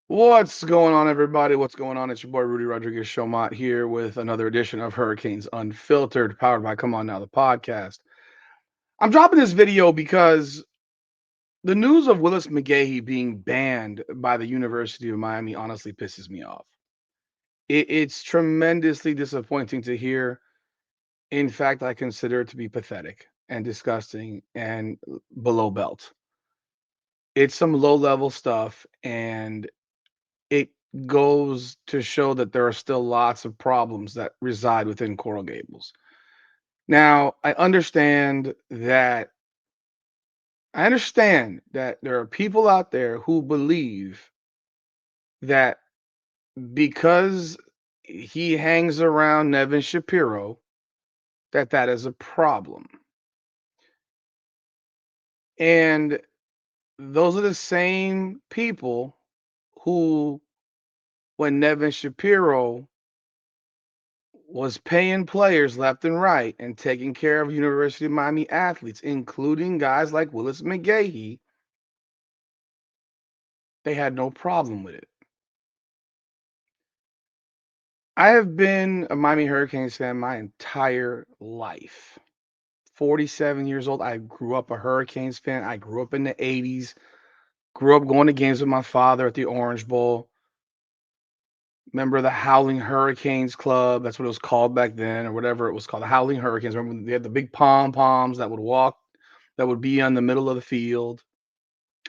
What's going on, everybody? What's going on? It's your boy Rudy Rodriguez Showmont here with another edition of Hurricanes Unfiltered, powered by Come On Now, the podcast. I'm dropping this video because the news of Willis McGahee being banned by the University of Miami honestly pisses me off. It's tremendously disappointing to hear. In fact, I consider it to be pathetic and disgusting and below belt. It's some low level stuff, and it goes to show that there are still lots of problems that reside within Coral Gables. Now, I understand that there are people out there who believe that because he hangs around Nevin Shapiro, that is a problem. And those are the same people who, when Nevin Shapiro was paying players left and right and taking care of University of Miami athletes, including guys like Willis McGahee, they had no problem with it. I have been a Miami Hurricanes fan my entire life. 47 years old. I grew up a Hurricanes fan. I grew up in the 80s, grew up going to games with my father at the Orange Bowl. Remember the Howling Hurricanes Club? That's what it was called back then, or whatever it was called. The Howling Hurricanes. Remember when they had the big pom poms that would be on the middle of the field.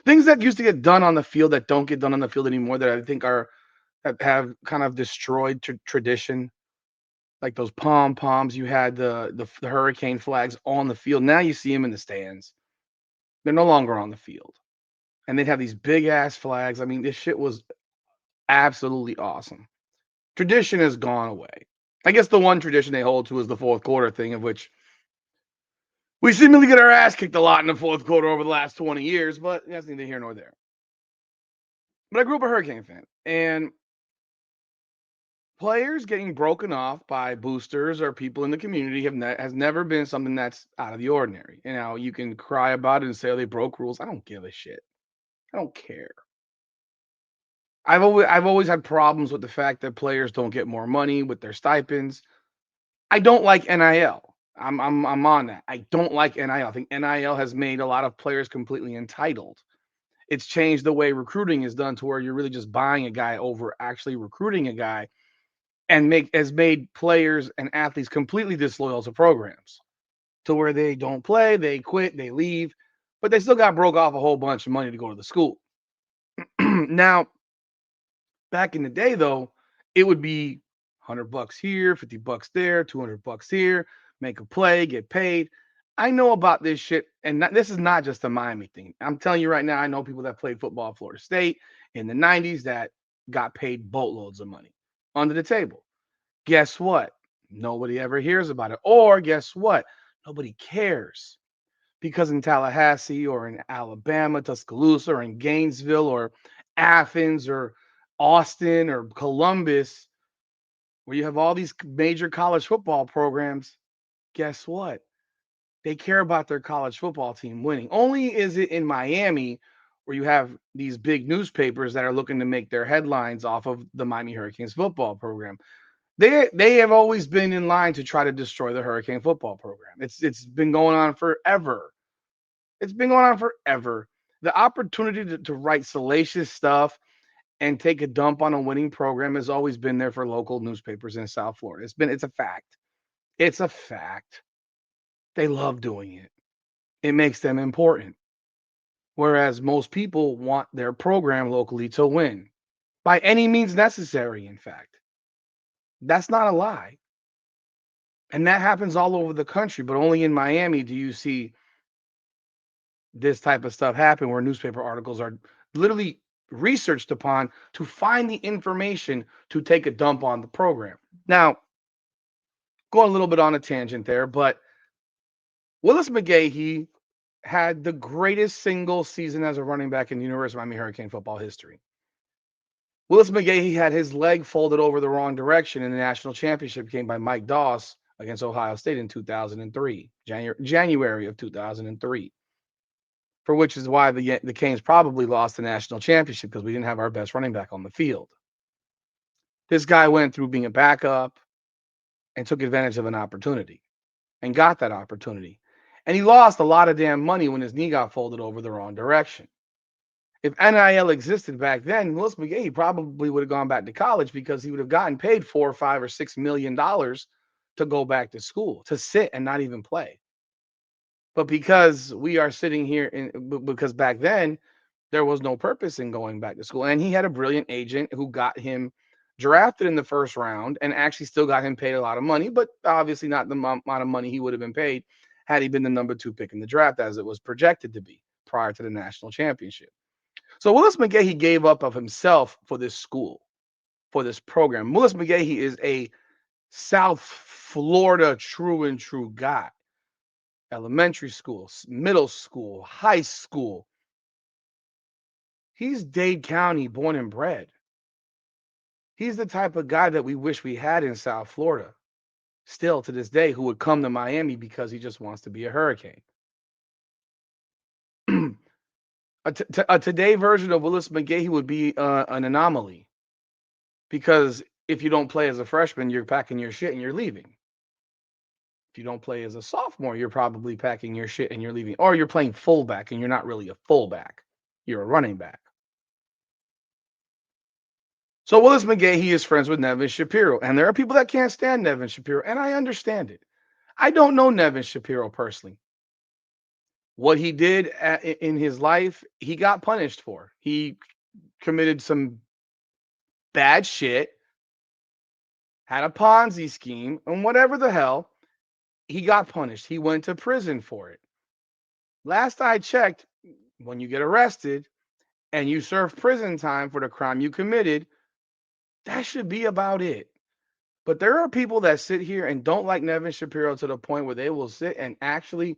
Things that used to get done on the field that don't get done on the field anymore that I think have kind of destroyed tradition. Like those pom poms, you had the hurricane flags on the field. Now you see them in the stands. They're no longer on the field, and they'd have these big ass flags. I mean, this shit was absolutely awesome. Tradition has gone away. I guess the one tradition they hold to is the fourth quarter thing, of which we seemingly get our ass kicked a lot in the fourth quarter over the last 20 years, but that's neither here nor there. But I grew up a Hurricane fan, and players getting broken off by boosters or people in the community has never been something that's out of the ordinary. You know, you can cry about it and say, oh, they broke rules. I don't give a shit. I don't care. I've always had problems with the fact that players don't get more money with their stipends. I don't like NIL. I'm on that. I don't like NIL. I think NIL has made a lot of players completely entitled. It's changed the way recruiting is done to where you're really just buying a guy over actually recruiting a guy, and make has made players and athletes completely disloyal to programs to where they don't play, they quit, they leave, but they still got broke off a whole bunch of money to go to the school. Now, back in the day though, it would be $100 here, $50 there, $200 here, make a play, get paid. I know about this shit, and this is not just a Miami thing. I'm telling you right now, I know people that played football at Florida State in the 90s that got paid boatloads of money under the table. Guess what? Nobody ever hears about it. Or guess what? Nobody cares. Because in Tallahassee or in Alabama, Tuscaloosa, or in Gainesville or Athens or Austin or Columbus, where you have all these major college football programs, guess what? They care about their college football team winning. Only is it in Miami where you have these big newspapers that are looking to make their headlines off of the Miami Hurricanes football program. They have always been in line to try to destroy the Hurricane football program. It's been going on forever. It's been going on forever. The opportunity to write salacious stuff and take a dump on a winning program has always been there for local newspapers in South Florida. It's a fact. It's a fact. They love doing it. It makes them important. Whereas most people want their program locally to win by any means necessary, in fact. That's not a lie. And that happens all over the country, but only in Miami do you see this type of stuff happen where newspaper articles are literally researched upon to find the information to take a dump on the program. Now, going a little bit on a tangent there, but Willis McGahee had the greatest single season as a running back in University of Miami Hurricane football history. Willis McGahee had his leg folded over the wrong direction in the national championship game by Mike Doss against Ohio State in 2003, January of 2003. for which is why the Canes probably lost the national championship because we didn't have our best running back on the field. This guy went through being a backup and took advantage of an opportunity and got that opportunity. And he lost a lot of damn money when his knee got folded over the wrong direction. If NIL existed back then, Willis McGahee probably would have gone back to college because he would have gotten paid $4 or $5 or $6 million to go back to school, to sit and not even play. But because we are sitting here, because back then there was no purpose in going back to school, and he had a brilliant agent who got him drafted in the first round and actually still got him paid a lot of money, but obviously not the amount of money he would have been paid had he been the number 2 pick in the draft, as it was projected to be prior to the national championship. So Willis McGahee gave up of himself for this school, for this program. Willis McGahee is a South Florida true and true guy. Elementary school, middle school, high school. He's Dade County born and bred. He's the type of guy that we wish we had in South Florida, still to this day, who would come to Miami because he just wants to be a Hurricane. A today version of Willis McGahee would be an anomaly, because if you don't play as a freshman, you're packing your shit and you're leaving. If you don't play as a sophomore, you're probably packing your shit and you're leaving. Or you're playing fullback and you're not really a fullback. You're a running back. So Willis McGahee is friends with Nevin Shapiro. And there are people that can't stand Nevin Shapiro, and I understand it. I don't know Nevin Shapiro personally. What he did in his life, he got punished for. He committed some bad shit, had a Ponzi scheme, and whatever the hell, he got punished. He went to prison for it. Last I checked, when you get arrested and you serve prison time for the crime you committed, that should be about it. But there are people that sit here and don't like Nevin Shapiro to the point where they will sit and actually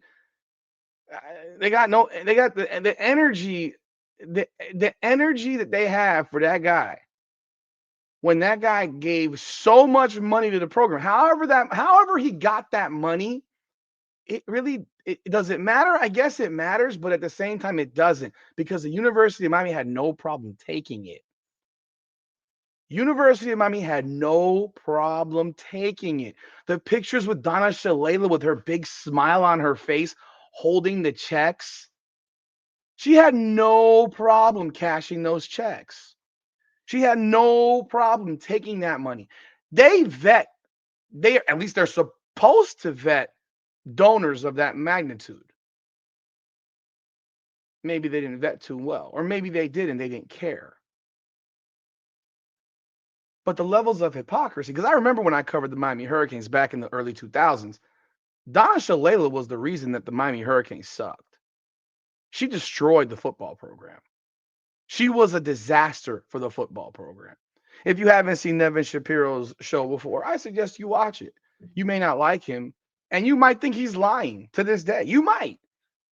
they got the energy, the energy that they have for that guy. When that guy gave so much money to the program, however he got that money, it does it matter? I guess it matters, but at the same time, it doesn't, because the University of Miami had no problem taking it. University of Miami had no problem taking it. The pictures with Donna Shalala with her big smile on her face, holding the checks. She had no problem cashing those checks. She had no problem taking that money. At least they're supposed to vet donors of that magnitude. Maybe they didn't vet too well, or maybe they did and they didn't care. But the levels of hypocrisy, because I remember when I covered the Miami Hurricanes back in the early 2000s, Donna Shalala was the reason that the Miami Hurricanes sucked. She destroyed the football program. She was a disaster for the football program. If you haven't seen Nevin Shapiro's show before, I suggest you watch it. You may not like him, and you might think he's lying to this day. You might,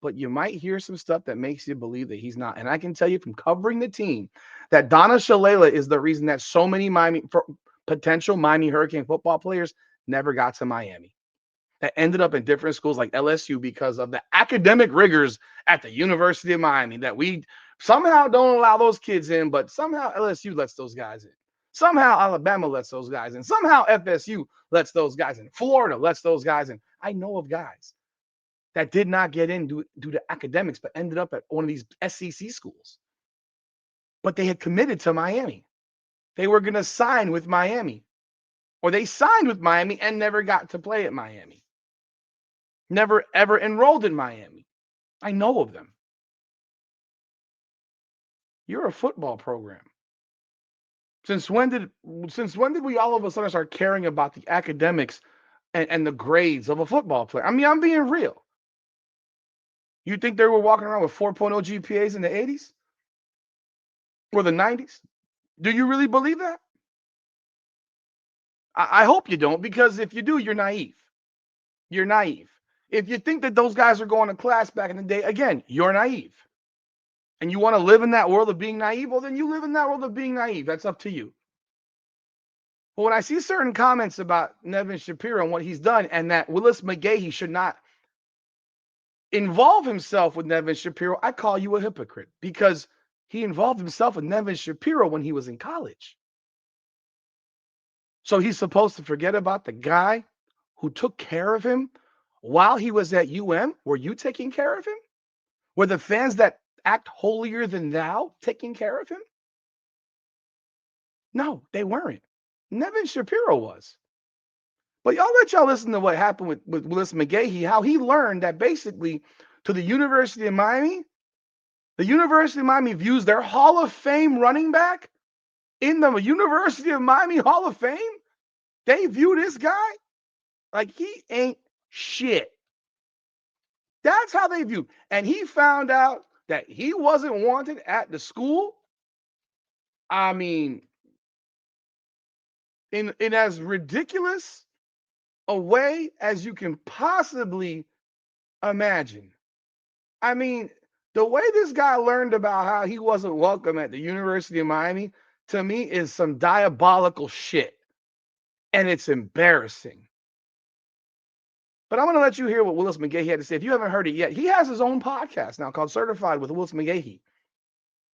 but you might hear some stuff that makes you believe that he's not. And I can tell you from covering the team that Donna Shalala is the reason that so many potential Miami Hurricane football players never got to Miami, that ended up in different schools like LSU because of the academic rigors at the University of Miami that we somehow don't allow those kids in, but somehow LSU lets those guys in. Somehow Alabama lets those guys in. Somehow FSU lets those guys in. Florida lets those guys in. I know of guys that did not get in due to academics, but ended up at one of these SEC schools. But they had committed to Miami. They were going to sign with Miami. Or they signed with Miami and never got to play at Miami. Never, ever enrolled in Miami. I know of them. You're a football program. Since when did we all of a sudden start caring about the academics and the grades of a football player? I mean, I'm being real. You think they were walking around with 4.0 GPAs in the 80s or the 90s? Do you really believe that? I hope you don't, because if you do, you're naive. You're naive. If you think that those guys are going to class back in the day, again, you're naive. And you want to live in that world of being naive, well, then you live in that world of being naive. That's up to you. But when I see certain comments about Nevin Shapiro and what he's done, and that Willis McGahee should not involve himself with Nevin Shapiro, I call you a hypocrite because he involved himself with Nevin Shapiro when he was in college. So he's supposed to forget about the guy who took care of him while he was at UM? Were you taking care of him? Were the fans that act holier than thou taking care of him? No, they weren't. Nevin Shapiro was. But y'all let y'all listen to what happened with Willis McGahee, how he learned that basically to the University of Miami, the University of Miami views their Hall of Fame running back in the University of Miami Hall of Fame. They view this guy like he ain't shit. That's how they view. And he found out that he wasn't wanted at the school. I mean, in as ridiculous a way as you can possibly imagine. I mean, the way this guy learned about how he wasn't welcome at the University of Miami, to me, is some diabolical shit. And it's embarrassing. But I'm going to let you hear what Willis McGahee had to say. If you haven't heard it yet, he has his own podcast now called Certified with Willis McGahee.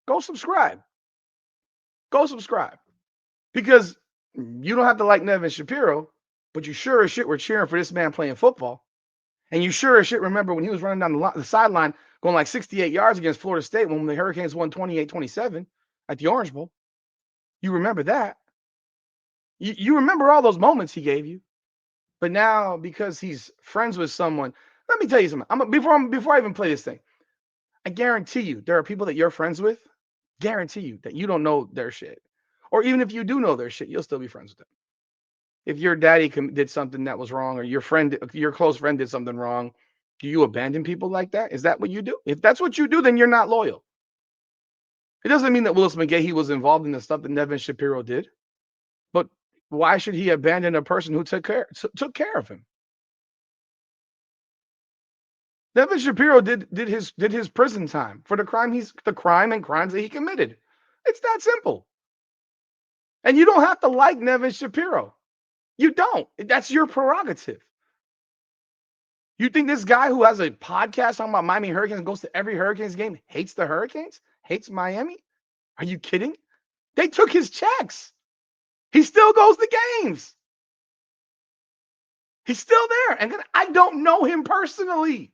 Go subscribe. Go subscribe. Because you don't have to like Nevin Shapiro, but you sure as shit were cheering for this man playing football. And you sure as shit remember when he was running down the sideline going like 68 yards against Florida State when the Hurricanes won 28-27 at the Orange Bowl. You remember that. You remember all those moments he gave you. But now, because he's friends with someone, let me tell you something. Before I even play this thing, I guarantee you there are people that you're friends with, guarantee you that you don't know their shit. Or even if you do know their shit, you'll still be friends with them. If your daddy did something that was wrong, or your close friend did something wrong, do you abandon people like that? Is that what you do? If that's what you do, then you're not loyal. It doesn't mean that Willis McGahee was involved in the stuff that Nevin Shapiro did. But why should he abandon a person who took care of him? Nevin Shapiro did his prison time for the crime and crimes that he committed. It's that simple. And you don't have to like Nevin Shapiro. You don't. That's your prerogative. You think this guy who has a podcast talking about Miami Hurricanes, goes to every Hurricanes game, hates the Hurricanes, hates Miami? Are you kidding? They took his checks. He still goes to games. He's still there. And I don't know him personally.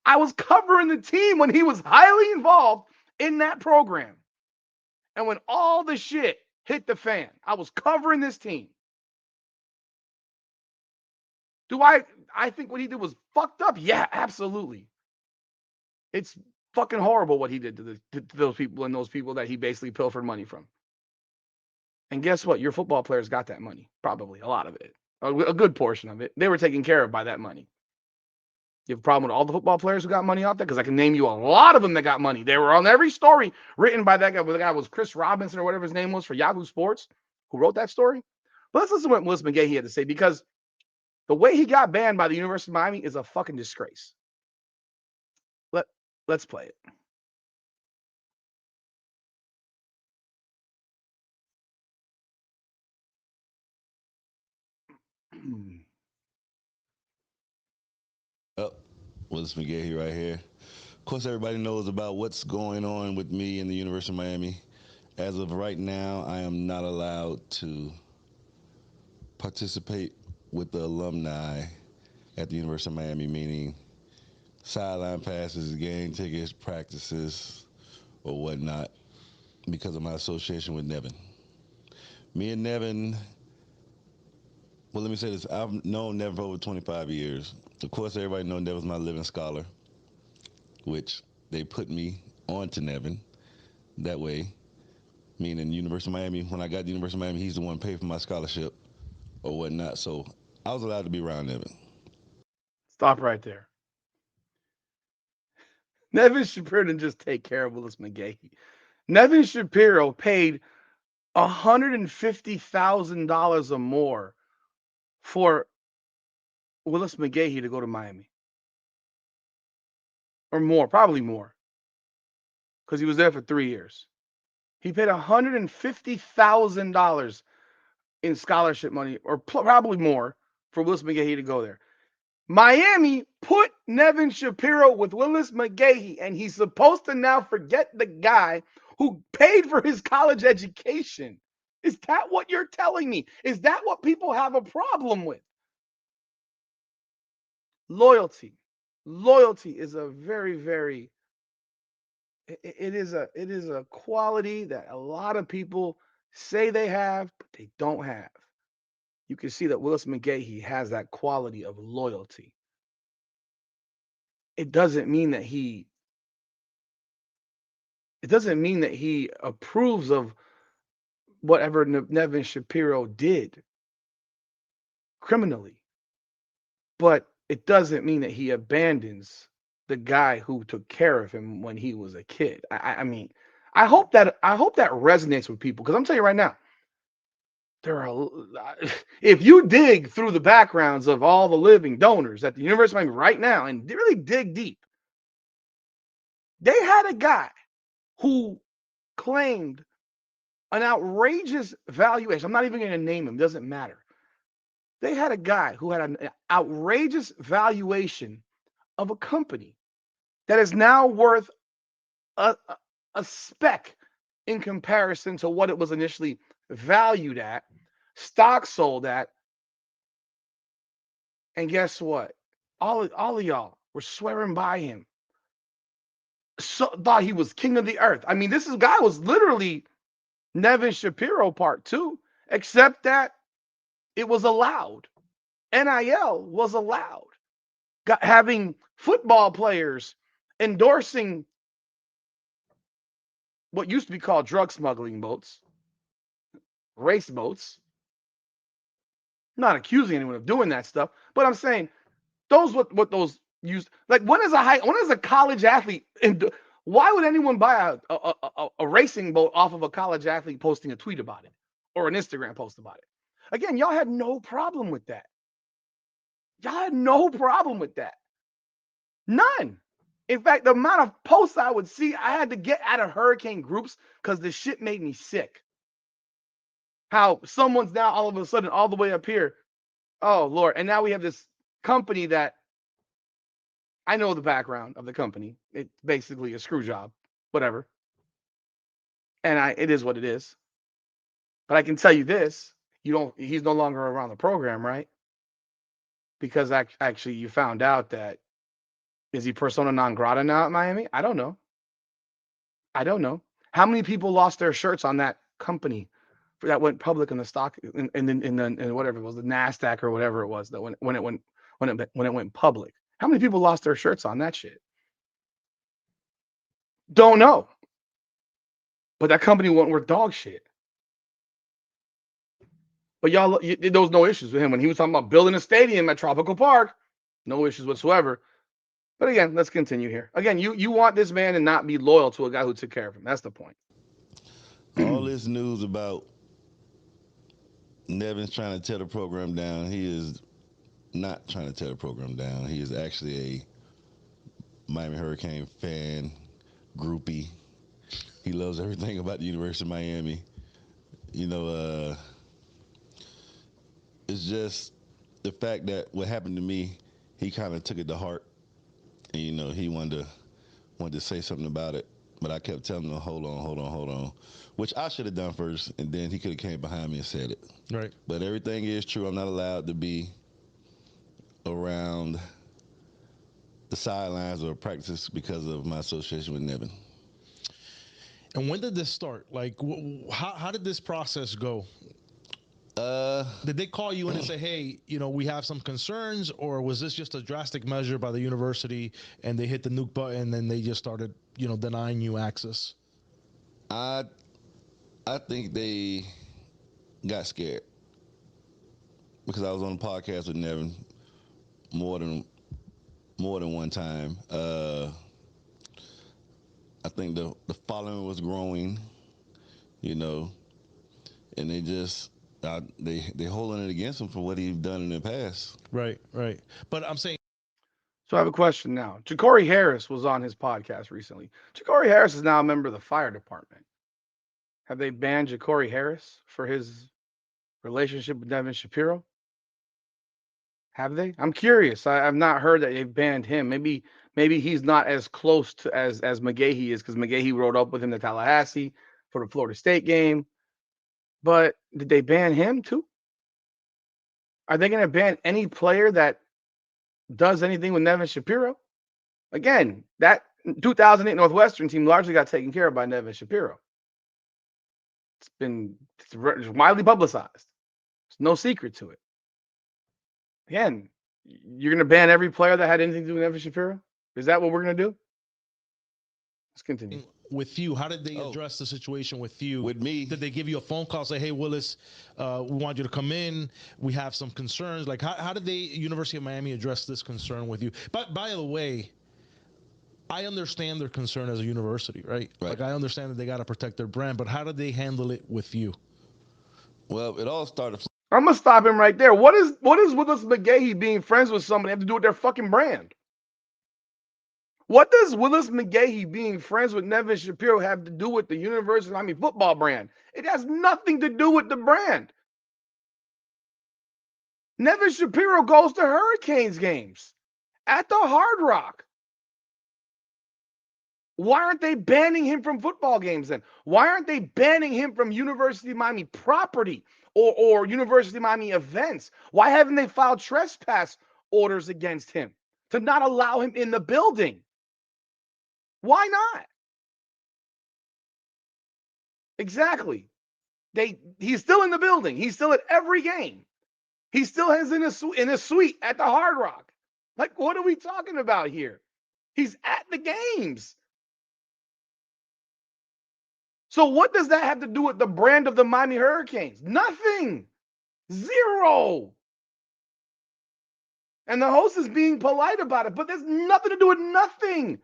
I was covering the team when he was highly involved in that program. And when all the shit hit the fan, I was covering this team. Do I think what he did was fucked up? Yeah, absolutely. It's fucking horrible what he did to those people and those people that he basically pilfered money from. And guess what? Your football players got that money. Probably a lot of it. A good portion of it. They were taken care of by that money. You have a problem with all the football players who got money out there? Because I can name you a lot of them that got money. They were on every story written by that guy. The guy was Chris Robinson or whatever his name was for Yahoo Sports, who wrote that story. But let's listen to what Willis McGahee had to say, because the way he got banned by the University of Miami is a fucking disgrace. Let's play it. Oh, Willis McGahee right here. Of course, everybody knows about what's going on with me in the University of Miami. As of right now, I am not allowed to participate with the alumni at the University of Miami, meaning sideline passes, game tickets, practices, or whatnot, because of my association with Nevin. Me and Nevin, well, let me say this. I've known Nevin for over 25 years. Of course, everybody knows Nevin's my living scholar, which they put me on to Nevin that way. Meaning University of Miami, when I got to University of Miami, he's the one who paid for my scholarship or whatnot. So I was allowed to be around Nevin. Stop right there. Nevin Shapiro didn't just take care of Willis McGahee. Nevin Shapiro paid $150,000 or more for Willis McGahee to go to Miami. Or more, probably more. Because he was there for 3 years. He paid $150,000 in scholarship money, or probably more, for Willis McGahee to go there. Miami put Nevin Shapiro with Willis McGahee, and he's supposed to now forget the guy who paid for his college education. Is that what you're telling me? Is that what people have a problem with? Loyalty. Loyalty is a very, very it is a quality that a lot of people say they have, but they don't have. You can see that Willis McGahee has that quality of loyalty. It doesn't mean that he it doesn't mean that he approves of whatever Nevin Shapiro did criminally, but it doesn't mean that he abandons the guy who took care of him when he was a kid. I mean, I hope that resonates with people because I'm telling you right now, there are if you dig through the backgrounds of all the living donors at the University of Miami right now and really dig deep, they had a guy who claimed an outrageous valuation. I'm not even going to name him, doesn't matter. They had a guy who had an outrageous valuation of a company that is now worth a, a speck in comparison to what it was initially valued at, stock sold at, and guess what? All of y'all were swearing by him. So thought he was king of the earth. I mean, guy was literally Nevin Shapiro part two, except that it was allowed. NIL was allowed. Having football players endorsing what used to be called drug smuggling boats, race boats. I'm not accusing anyone of doing that stuff, but I'm saying those what those used like when is a college athlete and why would anyone buy a racing boat off of a college athlete posting a tweet about it or an Instagram post about it? Again, y'all had no problem with that. Y'all had no problem with that. None. In fact, the amount of posts I would see, I had to get out of hurricane groups because the shit made me sick. How someone's now all of a sudden all the way up here. Oh Lord. And now we have this company that I know the background of the company. It's basically a screw job, whatever. And it is what it is. But I can tell you this, he's no longer around the program, right? Because actually you found out that is he persona non grata now at Miami? I don't know. I don't know. How many people lost their shirts on that company that went public in the stock in whatever it was, the Nasdaq or whatever it was that when it went public? How many people lost their shirts on that shit? Don't know. But that company went worth dog shit. But there was no issues with him when he was talking about building a stadium at Tropical Park. No issues whatsoever. But again, let's continue here. Again, you want this man to not be loyal to a guy who took care of him. That's the point. All this news about Nevin's trying to tear the program down, he is not trying to tear the program down. He is actually a Miami Hurricane fan, groupie. He loves everything about the University of Miami. You know, it's just the fact that what happened to me, he kind of took it to heart, and he wanted to say something about it, but I kept telling him, hold on, hold on, hold on, which I should have done first, and then he could have came behind me and said it. Right. But everything is true. I'm not allowed to be around the sidelines or practice because of my association with Nevin. And when did this start? Like, how did this process go? Did they call you in and say, "Hey, we have some concerns," or was this just a drastic measure by the university and they hit the nuke button and they just started, denying you access? I I think they got scared because I was on the podcast with Nevin more than one time. I think the following was growing, you know, and they holding it against him for what he's done in the past. Right, right. But I'm saying, So I have a question now. Ja'Cory Harris was on his podcast recently. Ja'Cory Harris is now a member of the fire department. Have they banned Ja'Cory Harris for his relationship with Nevin Shapiro? Have they? I'm curious. I've not heard that they've banned him. Maybe he's not as close to as McGahee is because McGahee rode up with him to Tallahassee for the Florida State game. But did they ban him too? Are they going to ban any player that does anything with Nevin Shapiro? Again, that 2008 Northwestern team largely got taken care of by Nevin Shapiro. It's widely publicized. There's no secret to it. Again, you're going to ban every player that had anything to do with Nevin Shapiro? Is that what we're going to do? Let's continue. With you, how did they address the situation with you? With me, did they give you a phone call, say, "Hey, Willis, we want you to come in. We have some concerns." Like, how did they, University of Miami, address this concern with you? But by the way, I understand their concern as a university, right? Like, I understand that they got to protect their brand, but how did they handle it with you? Well, it all started. I'm gonna stop him right there. What is Willis McGahee being friends with somebody have to do with their fucking brand? What does Willis McGahee being friends with Nevin Shapiro have to do with the University of Miami football brand? It has nothing to do with the brand. Nevin Shapiro goes to Hurricanes games at the Hard Rock. Why aren't they banning him from football games then? Why aren't they banning him from University of Miami property or University of Miami events? Why haven't they filed trespass orders against him to not allow him in the building? Why not? Exactly. He's still in the building. He's still at every game. He still has in a suite at the Hard Rock. Like, what are we talking about here? He's at the games. So what does that have to do with the brand of the Miami Hurricanes? Nothing. Zero. And the host is being polite about it, but there's nothing to do with nothing.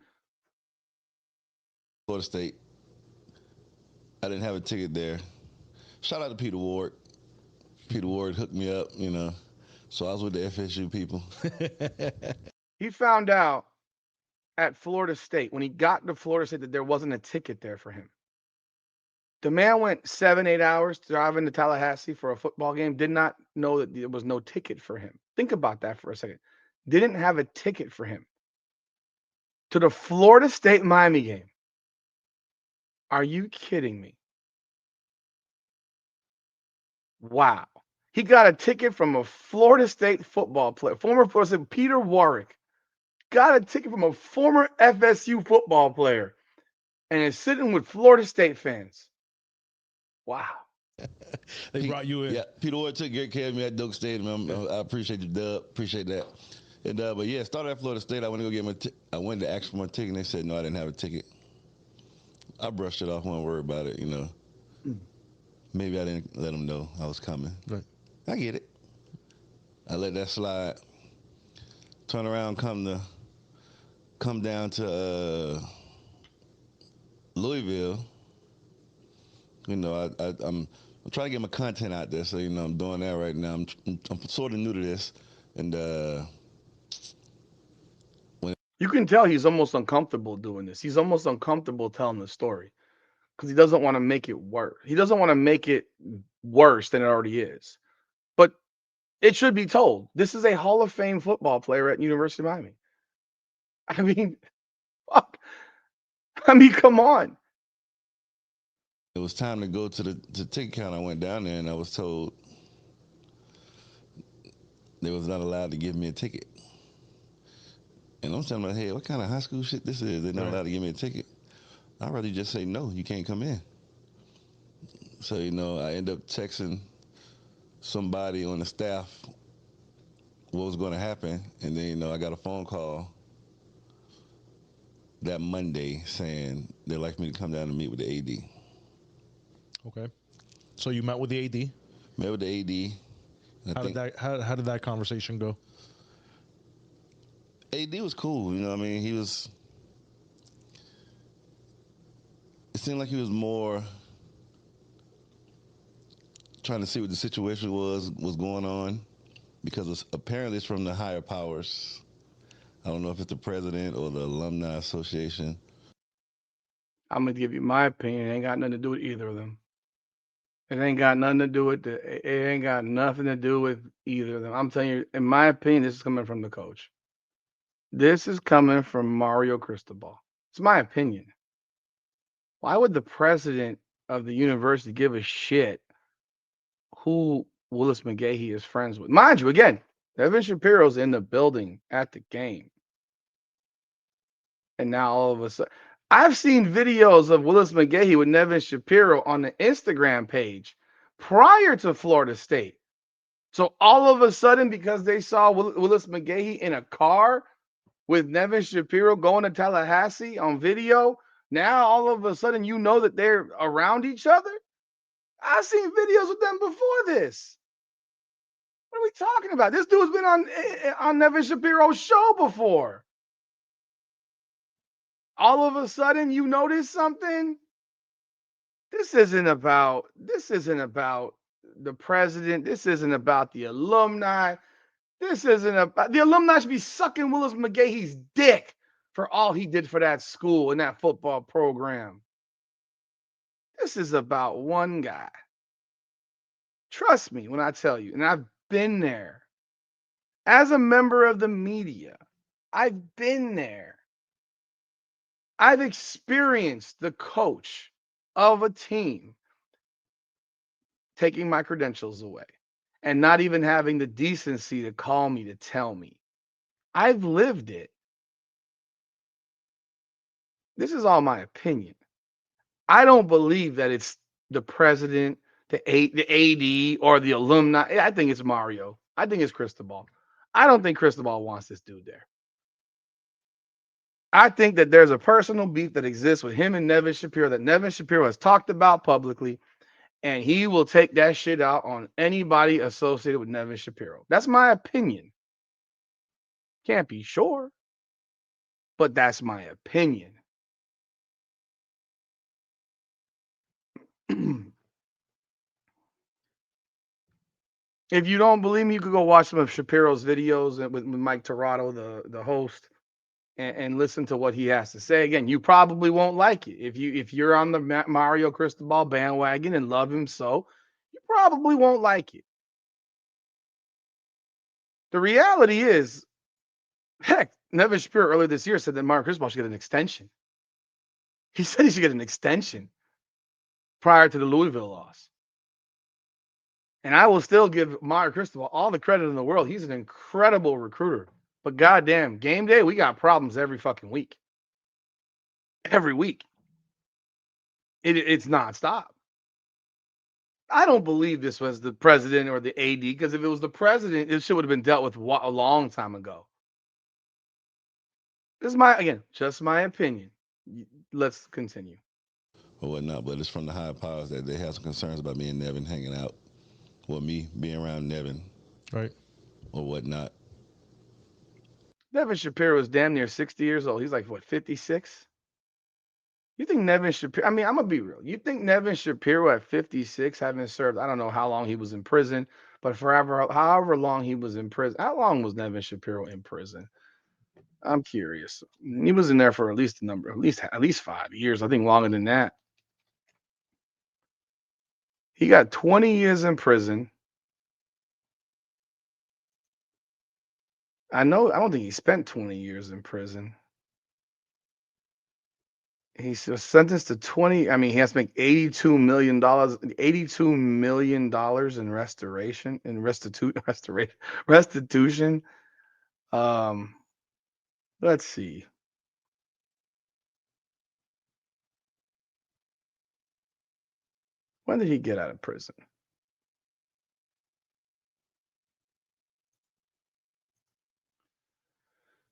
Florida State. I didn't have a ticket there. Shout out to Peter Ward. Peter Ward hooked me up, you know. So I was with the FSU people. He found out at Florida State, when he got to Florida State, that there wasn't a ticket there for him. The man went 7-8 hours driving to Tallahassee for a football game, did not know that there was no ticket for him. Think about that for a second. Didn't have a ticket for him to the Florida State Miami game. Are you kidding me? Wow. He got a ticket from a Florida State football player, former Florida State, Peter Warwick. Got a ticket from a former FSU football player and is sitting with Florida State fans. Wow. They brought you in. Yeah, Peter Ward took great care of me at Doak Stadium. I appreciate you, Dub. Appreciate that. And but yeah, started at Florida State. I went to go get I went to ask for my ticket, and they said no, I didn't have a ticket. I brushed it off. Wasn't worried about it, you know. Maybe I didn't let them know I was coming. Right. I get it. I let that slide. Turn around, come down to Louisville. You know, I'm trying to get my content out there, so you know I'm doing that right now. I'm sort of new to this, and you can tell he's almost uncomfortable doing this. He's almost uncomfortable telling the story because he doesn't want to make it worse. He doesn't want to make it worse than it already is. But it should be told. This is a Hall of Fame football player at University of Miami. I mean, fuck. I mean, come on. it was time to go to the ticket counter. I went down there and I was told they was not allowed to give me a ticket. And I'm telling my head, what kind of high school shit this is? They're not allowed to give me a ticket. I'd rather just say no, you can't come in. So, you know, I end up texting somebody on the staff what was going to happen. And then, you know, I got a phone call that Monday saying they'd like me to come down and meet with the AD. Okay. So you met with the AD? Met with the AD. How did that conversation go? AD was cool, you know what I mean? It seemed like he was more trying to see what the situation was going on, because apparently it's from the higher powers. I don't know if it's the president or the alumni association. I'm going to give you my opinion. It ain't got nothing to do with either of them. It ain't got nothing to do with it ain't got nothing to do with either of them. I'm telling you, in my opinion, this is coming from the coach. This is coming from Mario Cristobal. It's my opinion. Why would the president of the university give a shit who Willis McGahee is friends with? Mind you, again, Nevin Shapiro's in the building at the game. And now all of a sudden, I've seen videos of Willis McGahee with Nevin Shapiro on the Instagram page prior to Florida State. So all of a sudden, because they saw Willis McGahee in a car with Nevin Shapiro going to Tallahassee on video, now all of a sudden you know that they're around each other? I've seen videos with them before this. What are we talking about? This dude's been on Nevin Shapiro's show before. All of a sudden you notice something? This isn't about the president. This isn't about the alumni. This isn't about the alumni should be sucking Willis McGahee's dick for all he did for that school and that football program. This is about one guy. Trust me when I tell you, and I've been there. As a member of the media, I've been there. I've experienced the coach of a team taking my credentials away and not even having the decency to call me to tell me. I've lived it. This is all my opinion. I don't believe that it's the president, the AD, or the alumni. I think it's Mario. I think it's Cristobal. I don't think Cristobal wants this dude there. I think that there's a personal beef that exists with him and Nevin Shapiro that Nevin Shapiro has talked about publicly, and he will take that shit out on anybody associated with Nevin Shapiro. That's my opinion. Can't be sure, but that's my opinion. If you don't believe me, you could go watch some of Shapiro's videos with Mike Torado, the host, and listen to what he has to say. Again, you probably won't like it if you're on the Mario Cristobal bandwagon and love him so. You probably won't like it. The reality is, heck, Nevin Shapiro earlier this year said that Mario Cristobal should get an extension. He said he should get an extension prior to the Louisville loss. And I will still give Mario Cristobal all the credit in the world. He's an incredible recruiter. But goddamn, game day, we got problems every fucking week. Every week. It's nonstop. I don't believe this was the president or the AD, because if it was the president, it should have been dealt with a long time ago. This is just my opinion. Let's continue. Or whatnot, but it's from the high powers that they have some concerns about me and Nevin hanging out, or me being around Nevin, Right. or whatnot. Nevin Shapiro is damn near 60 years old. He's like, what, 56? You think Nevin Shapiro, I'm going to be real. You think Nevin Shapiro at 56, having served, I don't know how long he was in prison, but however long he was in prison, how long was Nevin Shapiro in prison? I'm curious. He was in there for at least 5 years. I think longer than that. He got 20 years in prison. I don't think he spent 20 years in prison. He's sentenced to 20. I mean, he has to make $82 million, $82 million in restitution. Let's see. When did he get out of prison?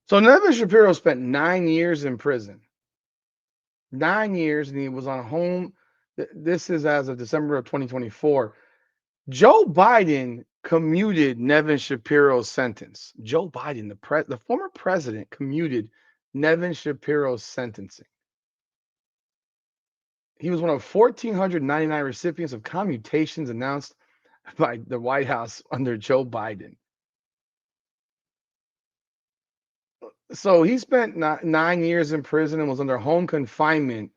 So Nevin Shapiro spent 9 years in prison. 9 years, and he was on home. This is as of December of 2024. Joe Biden commuted Nevin Shapiro's sentence. Joe Biden, the former president, commuted Nevin Shapiro's sentencing. He was one of 1,499 recipients of commutations announced by the White House under Joe Biden. So he spent 9 years in prison and was under home confinement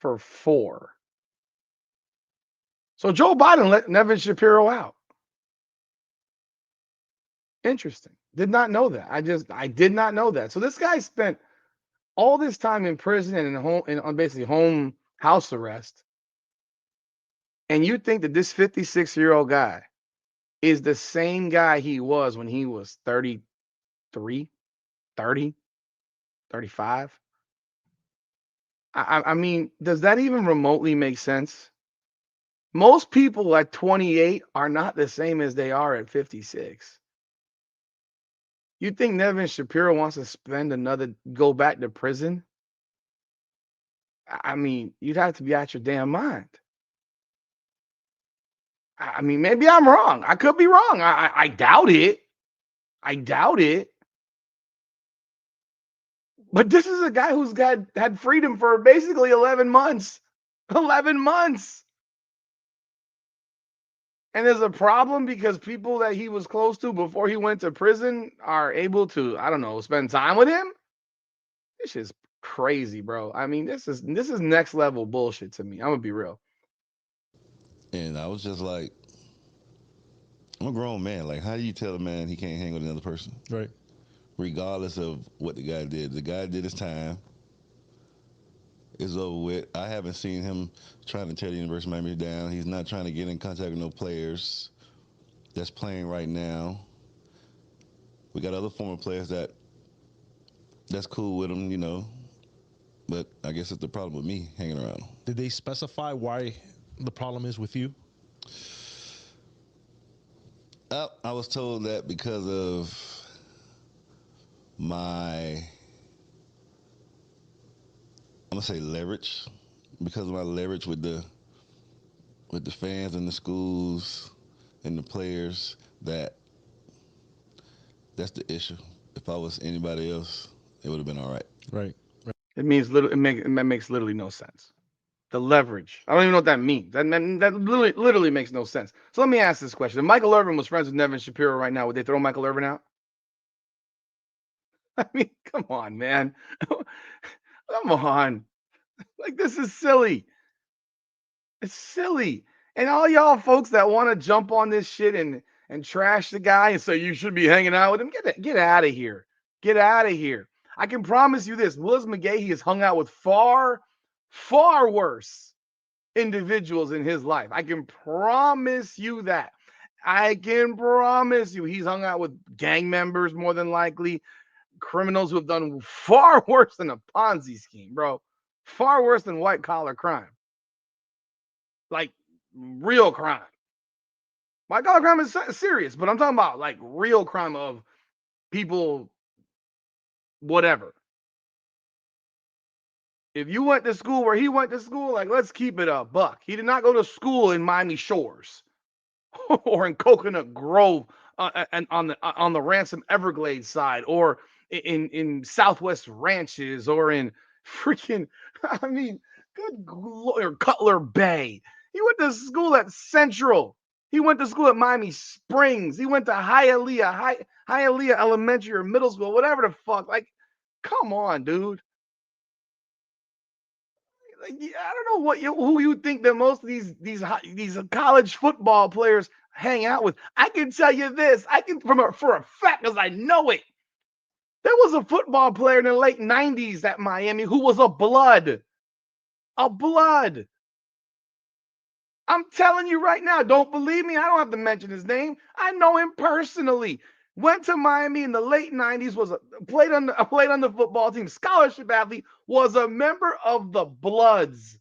for 4. So Joe Biden let Nevin Shapiro out. Interesting. Did not know that. I did not know that. So this guy spent all this time in prison and on basically home house arrest. And you think that this 56-year-old guy is the same guy he was when he was 33, 30, 35? I mean, does that even remotely make sense? Most people at 28 are not the same as they are at 56. You think Nevin Shapiro wants to go back to prison? I mean, you'd have to be out your damn mind. I mean, maybe I'm wrong. I could be wrong. I doubt it. I doubt it. But this is a guy who's had freedom for basically 11 months. 11 months. And there's a problem because people that he was close to before he went to prison are able to, I don't know, spend time with him. This is crazy, bro. I mean, this is next level bullshit to me. I'm gonna be real. And I was just like, I'm a grown man. Like, how do you tell a man he can't hang with another person? Right. Regardless of what the guy did. The guy did his time. It's over with. I haven't seen him trying to tear the University of Miami down. He's not trying to get in contact with no players that's playing right now. We got other former players that's cool with him, you know. But I guess it's the problem with me hanging around. Did they specify why the problem is with you? I was told that because of my, I'm gonna say leverage, because of my leverage with the fans and the schools and the players. That's the issue. If I was anybody else, it would have been all right. Right. It makes literally no sense. The leverage. I don't even know what that means. That literally makes no sense. So let me ask this question: if Michael Irvin was friends with Nevin Shapiro right now, would they throw Michael Irvin out? I mean, come on, man. Come on. Like, this is silly. It's silly. And all y'all folks that want to jump on this shit and trash the guy and say you should be hanging out with him, get out of here. Get out of here. I can promise you this: Willis McGahee has hung out with far, far worse individuals in his life. I can promise you that. I can promise you he's hung out with gang members more than likely, criminals who have done far worse than a Ponzi scheme, bro. Far worse than white collar crime. Like real crime. White collar crime is serious, but I'm talking about like real crime of people, whatever. If you went to school where he went to school, like, let's keep it a buck. He did not go to school in Miami Shores or in Coconut Grove and on the Ransom Everglades side, or in Southwest Ranches, or in freaking, I mean, or Cutler Bay. He went to school at Central. He went to school at Miami Springs. He went to Hialeah Elementary or middle school, whatever the fuck. Like, come on, dude. Like, I don't know who you think that most of these college football players hang out with. I can tell you this. I can for a fact, because I know it. There was a football player in the late 90s at Miami who was a blood. A blood. I'm telling you right now, don't believe me? I don't have to mention his name. I know him personally. Went to Miami in the late 90s, played on the football team, scholarship athlete, was a member of the Bloods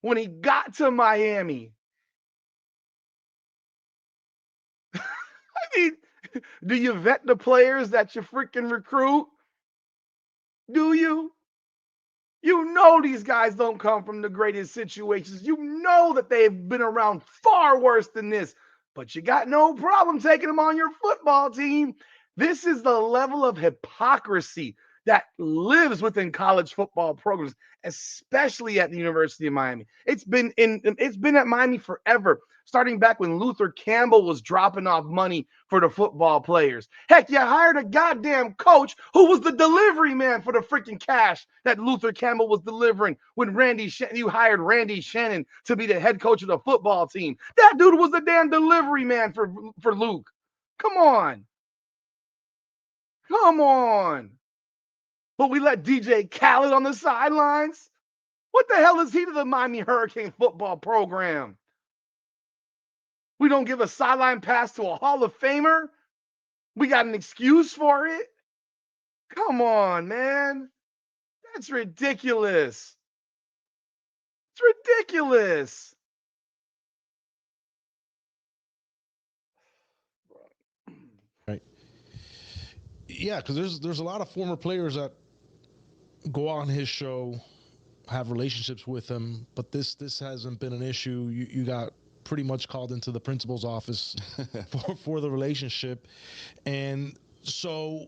when he got to Miami. I mean, do you vet the players that you freaking recruit? Do you? You know these guys don't come from the greatest situations. You know that they've been around far worse than this, but you got no problem taking them on your football team. This is the level of hypocrisy. that lives within college football programs, especially at the University of Miami. It's been at Miami forever, starting back when Luther Campbell was dropping off money for the football players. Heck, you hired a goddamn coach who was the delivery man for the freaking cash that Luther Campbell was delivering when you hired Randy Shannon to be the head coach of the football team. That dude was the damn delivery man for Luke. Come on. Come on. But we let DJ Khaled on the sidelines? What the hell is he to the Miami Hurricane football program? We don't give a sideline pass to a Hall of Famer? We got an excuse for it? Come on, man. That's ridiculous. It's ridiculous. Right. Yeah, because there's a lot of former players that go on his show, have relationships with him, but this hasn't been an issue. You got pretty much called into the principal's office for the relationship, and so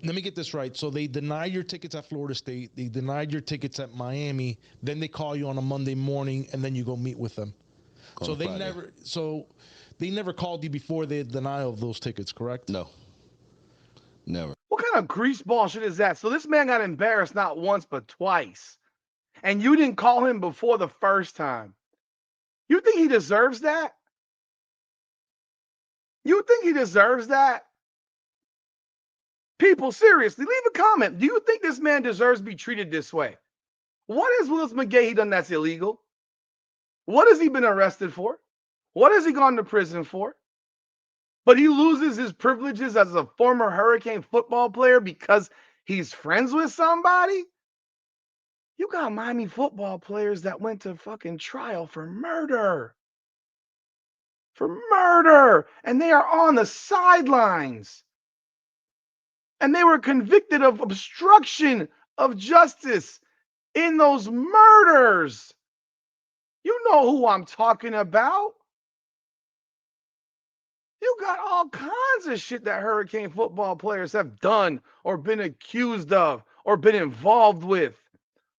let me get this right. So they denied your tickets at Florida State, they denied your tickets at Miami, then they call you on a Monday morning, and then you go meet with them. So they never called you before the denial of those tickets, correct? No, never. What kind of greaseball shit is that? So this man got embarrassed not once but twice. And you didn't call him before the first time. You think he deserves that? You think he deserves that? People, seriously, leave a comment. Do you think this man deserves to be treated this way? What has Willis McGahee done that's illegal? What has he been arrested for? What has he gone to prison for? But he loses his privileges as a former Hurricane football player because he's friends with somebody? You got Miami football players that went to fucking trial for murder. For murder. And they are on the sidelines. And they were convicted of obstruction of justice in those murders. You know who I'm talking about. You got all kinds of shit that Hurricane football players have done or been accused of or been involved with,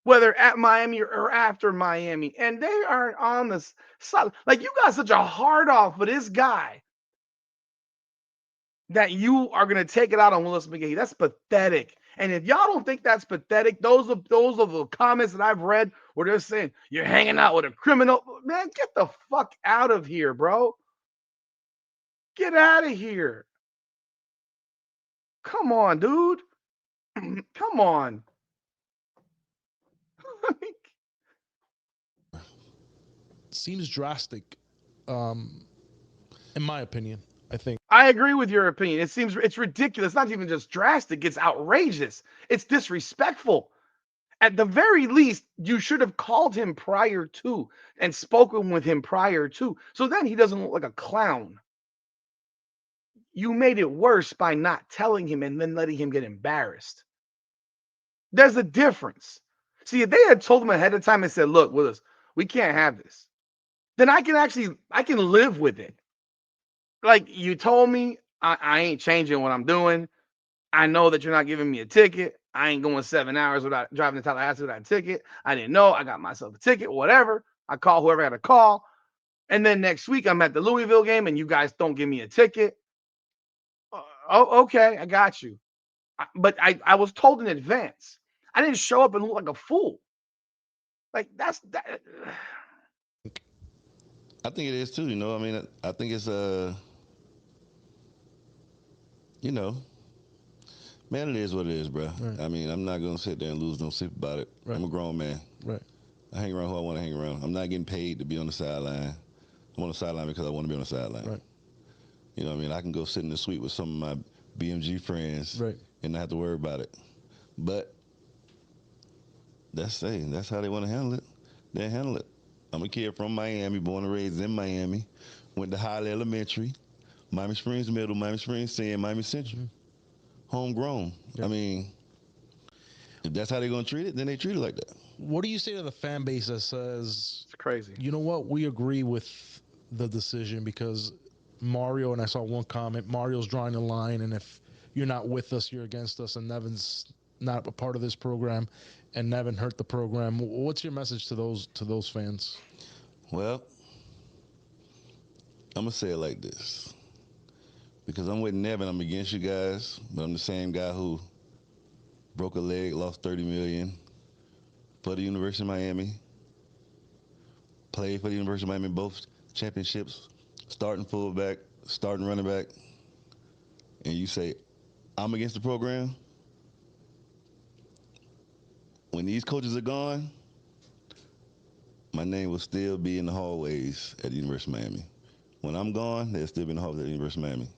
whether at Miami or after Miami. And they aren't on the side. Like, you got such a hard off for this guy that you are going to take it out on Willis McGahee. That's pathetic. And if y'all don't think that's pathetic, those are the comments that I've read where they're saying you're hanging out with a criminal. Man, get the fuck out of here, bro. Get out of here. Come on, dude. Come on. Seems drastic, in my opinion. I think I agree with your opinion. It's ridiculous. It's not even just drastic. It's outrageous. It's disrespectful. At the very least, you should have called him prior to and spoken with him prior to. So then he doesn't look like a clown. You made it worse by not telling him and then letting him get embarrassed. There's a difference. See, if they had told him ahead of time and said, look, Willis, we can't have this, then I can live with it. Like, you told me I ain't changing what I'm doing. I know that you're not giving me a ticket. I ain't going 7 hours without driving to Tallahassee without a ticket. I didn't know. I got myself a ticket, whatever. I call whoever I had to call. And then next week I'm at the Louisville game and you guys don't give me a ticket. Oh, okay, I got you. But I was told in advance. I didn't show up and look like a fool. Like, that's that. I think it is too. You know, I mean, I think it's you know, man, it is what it is, bro. Right. I mean, I'm not gonna sit there and lose no sleep about it. Right. I'm a grown man. Right. I hang around who I want to hang around. I'm not getting paid to be on the sideline. I'm on the sideline because I want to be on the sideline. Right. You know what I mean? I can go sit in the suite with some of my BMG friends Right. and not have to worry about it. But that's how they want to handle it. They handle it. I'm a kid from Miami, born and raised in Miami. Went to Holly Elementary, Miami Springs Middle, Miami Springs Senior, Miami Central. Homegrown. Yeah. I mean, if that's how they're going to treat it, then they treat it like that. What do you say to the fan base that says, It's crazy. you know what, we agree with the decision because Mario, and I saw one comment, Mario's drawing a line, and if you're not with us, you're against us, and Nevin's not a part of this program, and Nevin hurt the program. What's your message to those fans? Well, I'm gonna say it like this. Because I'm with Nevin, I'm against you guys, but I'm the same guy who broke a leg, lost 30 million for the University of Miami, played for the University of Miami both championships, starting fullback, starting running back, and you say, I'm against the program. When these coaches are gone, my name will still be in the hallways at the University of Miami. When I'm gone, they'll still be in the hallways at the University of Miami.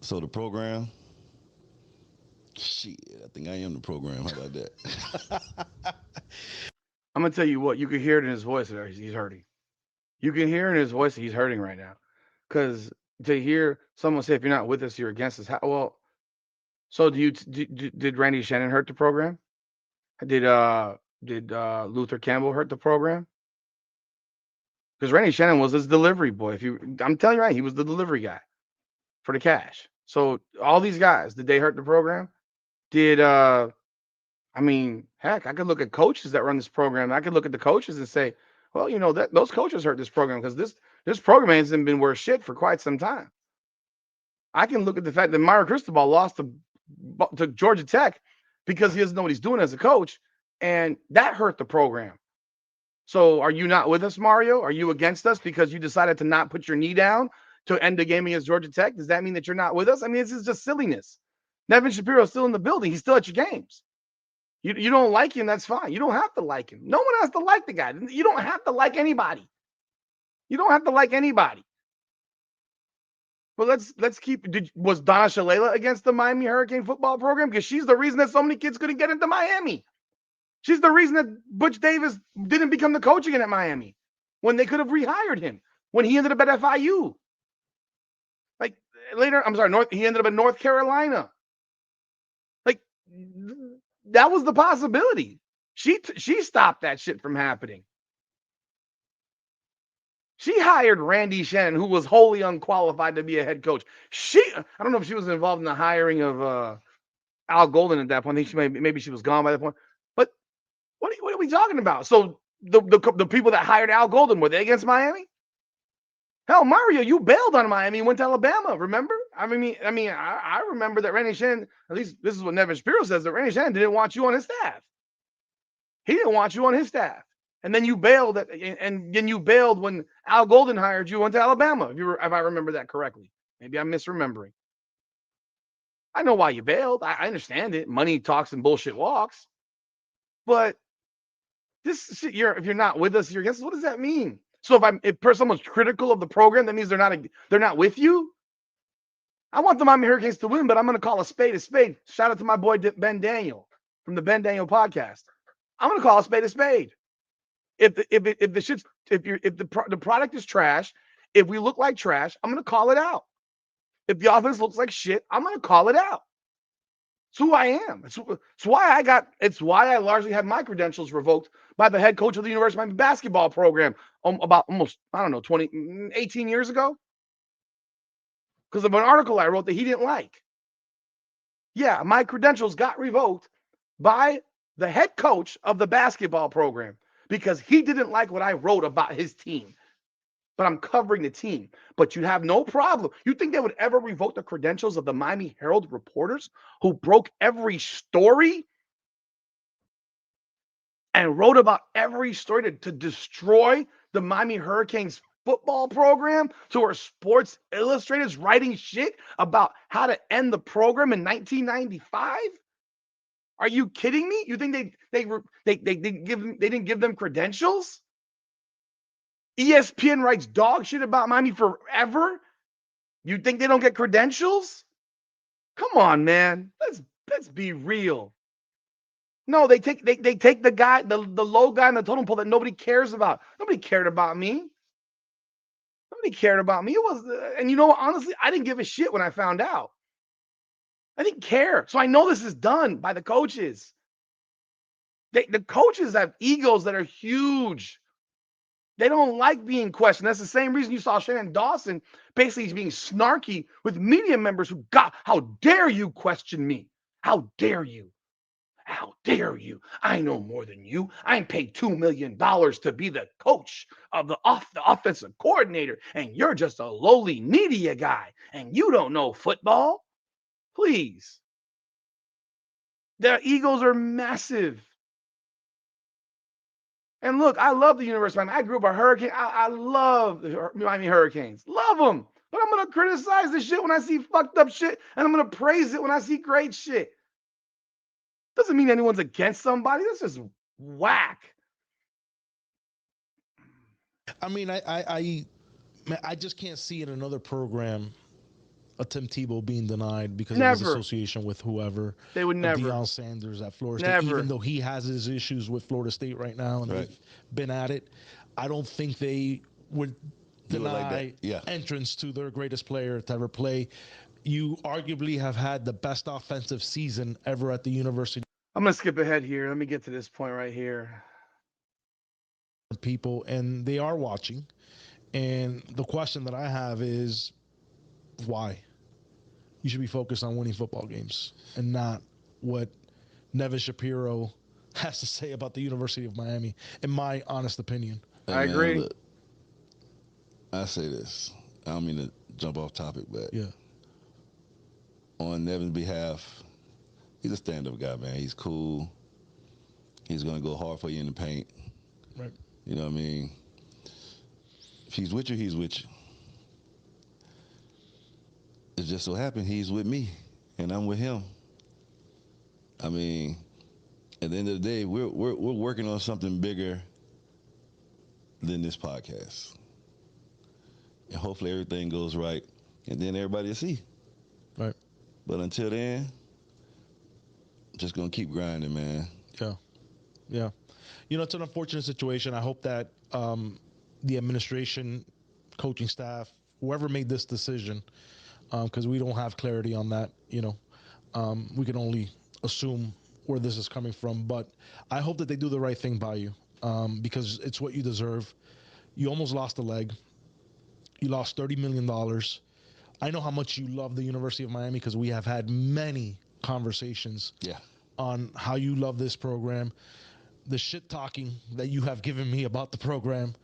So the program, shit, I think I am the program. How about that? I'm gonna tell you what, you can hear it in his voice that he's hurting. You can hear in his voice that he's hurting right now. Because to hear someone say, if you're not with us, you're against us. Well, so did Randy Shannon hurt the program? Did Luther Campbell hurt the program? Because Randy Shannon was his delivery boy. I'm telling you right, he was the delivery guy for the cash. So all these guys, did they hurt the program? Did I mean, heck, I could look at coaches that run this program. I could look at the coaches and say, well, that those coaches hurt this program because this program hasn't been worth shit for quite some time. I can look at the fact that Mario Cristobal lost to Georgia Tech because he doesn't know what he's doing as a coach, and that hurt the program. So are you not with us, Mario? Are you against us because you decided to not put your knee down to end the game against Georgia Tech? Does that mean that you're not with us? I mean, this is just silliness. Nevin Shapiro is still in the building. He's still at your games. You don't like him, that's fine. You don't have to like him. No one has to like the guy. You don't have to like anybody. You don't have to like anybody. But let's keep. Was Donna Shalala against the Miami Hurricane football program? Because she's the reason that so many kids couldn't get into Miami. She's the reason that Butch Davis didn't become the coach again at Miami when they could have rehired him when he ended up at FIU. Like later, I'm sorry, he ended up in North Carolina. Like that was the possibility. She stopped that shit from happening. She hired Randy Shannon, who was wholly unqualified to be a head coach. I don't know if she was involved in the hiring of Al Golden at that point. I think maybe she was gone by that point. But what are we talking about? So the people that hired Al Golden, were they against Miami? Hell, Mario, you bailed on Miami and went to Alabama, remember? I remember that Randy Shannon, at least this is what Nevin Shapiro says, that Randy Shannon didn't want you on his staff. He didn't want you on his staff. And then you bailed when Al Golden hired you, went to Alabama, if I remember that correctly. Maybe I'm misremembering. I know why you bailed. I understand it. Money talks and bullshit walks. But this shit, if you're not with us, you're against us. What does that mean? So if someone's critical of the program, that means they're not with you. I want the Miami Hurricanes to win, but I'm going to call a spade a spade. Shout out to my boy Ben Daniel from the Ben Daniel podcast. I'm going to call a spade a spade. If the product is trash, if we look like trash, I'm going to call it out. If the offense looks like shit, I'm going to call it out. It's who I am. It's why I largely had my credentials revoked by the head coach of the University of Miami basketball program about almost, 18 years ago. Because of an article I wrote that he didn't like. Yeah, my credentials got revoked by the head coach of the basketball program because he didn't like what I wrote about his team. But I'm covering the team. But you have no problem. You think they would ever revoke the credentials of the Miami Herald reporters who broke every story and wrote about every story to destroy the Miami Hurricanes football program? So our Sports Illustrated's writing shit about how to end the program in 1995? Are you kidding me? You think they didn't give them credentials? ESPN writes dog shit about Miami forever. You think they don't get credentials? Come on, man. Let's be real. No, they take the guy, the low guy in the totem pole that nobody cares about. Nobody cared about me. Nobody cared about me. It was, and honestly, I didn't give a shit when I found out. I didn't care. So I know this is done by the coaches. The coaches have egos that are huge. They don't like being questioned. That's the same reason you saw Shannon Dawson basically being snarky with media members how dare you question me? How dare you? How dare you? I know more than you. I'm paid $2 million to be the coach of the offensive coordinator, and you're just a lowly media guy, and you don't know football. Please. Their egos are massive. And look, I love the University of Miami. I grew up a Hurricane. I love the Miami Hurricanes. Love them. But I'm going to criticize the shit when I see fucked up shit, and I'm going to praise it when I see great shit. Doesn't mean anyone's against somebody. That's just whack. I mean, I just can't see in another program a Tim Tebow being denied because of his Never. association with whoever. They would A never. Deion Sanders at Florida State, Never. even though he has his issues with Florida State right now and Right. they've been at it. I don't think they would Do it like deny that. Yeah. entrance to their greatest player to ever play. You arguably have had the best offensive season ever at the university. I'm going to skip ahead here. Let me get to this point right here. People, and they are watching. And the question that I have is why? You should be focused on winning football games and not what Nevin Shapiro has to say about the University of Miami, in my honest opinion. Hey, I man, agree. Look, I say this. I don't mean to jump off topic, but Yeah. on Nevin's behalf, he's a stand-up guy, man. He's cool. He's going to go hard for you in the paint. Right. You know what I mean? If he's with you, he's with you. It just so happened he's with me, and I'm with him. I mean, at the end of the day, we're working on something bigger than this podcast, and hopefully everything goes right, and then everybody will see. Right. But until then, just gonna keep grinding, man. Yeah. Yeah. You know, it's an unfortunate situation. I hope that the administration, coaching staff, whoever made this decision, because we don't have clarity on that, we can only assume where this is coming from. But I hope that they do the right thing by you, because it's what you deserve. You almost lost a leg. You lost $30 million. I know how much you love the University of Miami because we have had many conversations Yeah. on how you love this program, the shit talking that you have given me about the program.